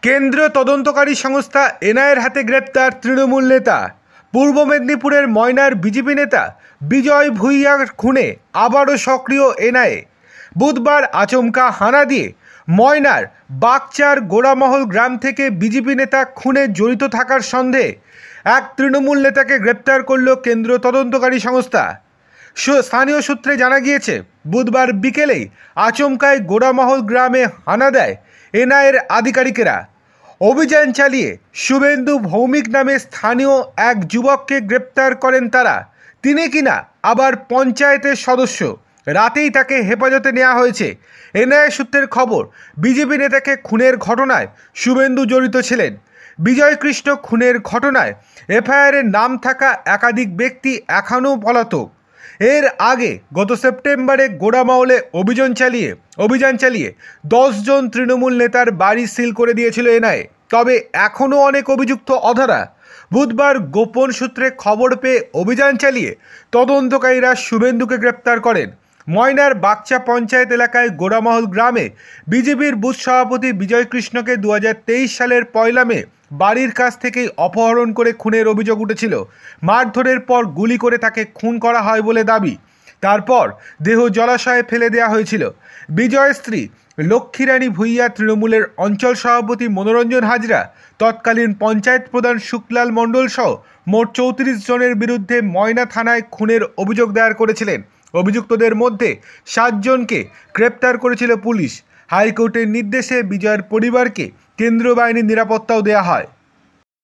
কেন্দ্রীয় তদন্তকারী সংস্থা এনআইএর হাতে গ্রেপ্তার তৃণমূল নেতা। পূর্ব মেদিনীপুরের ময়নার বিজেপি নেতা বিজয় ভুঁইয়ার খুনে আবারও সক্রিয় এনআইএ। বুধবার আচমকা হানা দিয়ে ময়নার বাগচার গোড়ামহল গ্রাম থেকে বিজেপি নেতা খুনে জড়িত থাকার সন্দেহে এক তৃণমূল নেতাকে গ্রেপ্তার করল কেন্দ্রীয় তদন্তকারী সংস্থা। স্থানীয় সূত্রে জানা গিয়েছে, বুধবার বিকেলেই আচমকায় গোড়ামহল গ্রামে হানা দেয় এনআইএর আধিকারিকেরা। অভিযান চালিয়ে শুভেন্দু ভৌমিক নামে স্থানীয় এক যুবককে গ্রেপ্তার করেন তারা। তিনি কিনা আবার পঞ্চায়েতের সদস্য। রাতেই তাকে হেফাজতে নেওয়া হয়েছে। এনআইএ সূত্রের খবর, বিজেপি নেতাকে খুনের ঘটনায় শুভেন্দু জড়িত ছিলেন। বিজয় কৃষ্ণ খুনের ঘটনায় এফআইআরের নাম থাকা একাধিক ব্যক্তি এখনও পলাতক। এর আগে গত সেপ্টেম্বরে গোড়ামহলে অভিযান চালিয়ে 10 জন তৃণমূল নেতার বাড়ি সিল করে দিয়েছিল এনআইএ। তবে এখনও অনেক অভিযুক্ত অধরা। বুধবার গোপন সূত্রে খবর পেয়ে অভিযান চালিয়ে তদন্তকারীরা শুভেন্দুকে গ্রেপ্তার করেন। ময়নার বাগচা পঞ্চায়েত এলাকায় গোড়ামহল গ্রামে বিজেপির বুথ সভাপতি বিজয় কৃষ্ণকে 2023 সালের 1 মে বাড়ির কাছ থেকেই অপহরণ করে খুনের অভিযোগ উঠেছিল। মারধরের পর গুলি করে তাকে খুন করা হয় বলে দাবি। তারপর দেহ জলাশয়ে ফেলে দেওয়া হয়েছিল। বিজয়ের স্ত্রী লক্ষ্মীরানী ভুঁইয়া, তৃণমূলের অঞ্চল সভাপতি মনোরঞ্জন হাজরা, তৎকালীন পঞ্চায়েত প্রধান শুক্লাল মণ্ডল সহ মোট 34 জনের বিরুদ্ধে ময়না থানায় খুনের অভিযোগ দায়ের করেছিলেন। অভিযুক্তদের মধ্যে 7 জনকে গ্রেপ্তার করেছিল পুলিশ। হাইকোর্টের নির্দেশে বিজয়ের পরিবারকে কেন্দ্রীয় বাহিনীর নিরাপত্তাও দেওয়া হয়।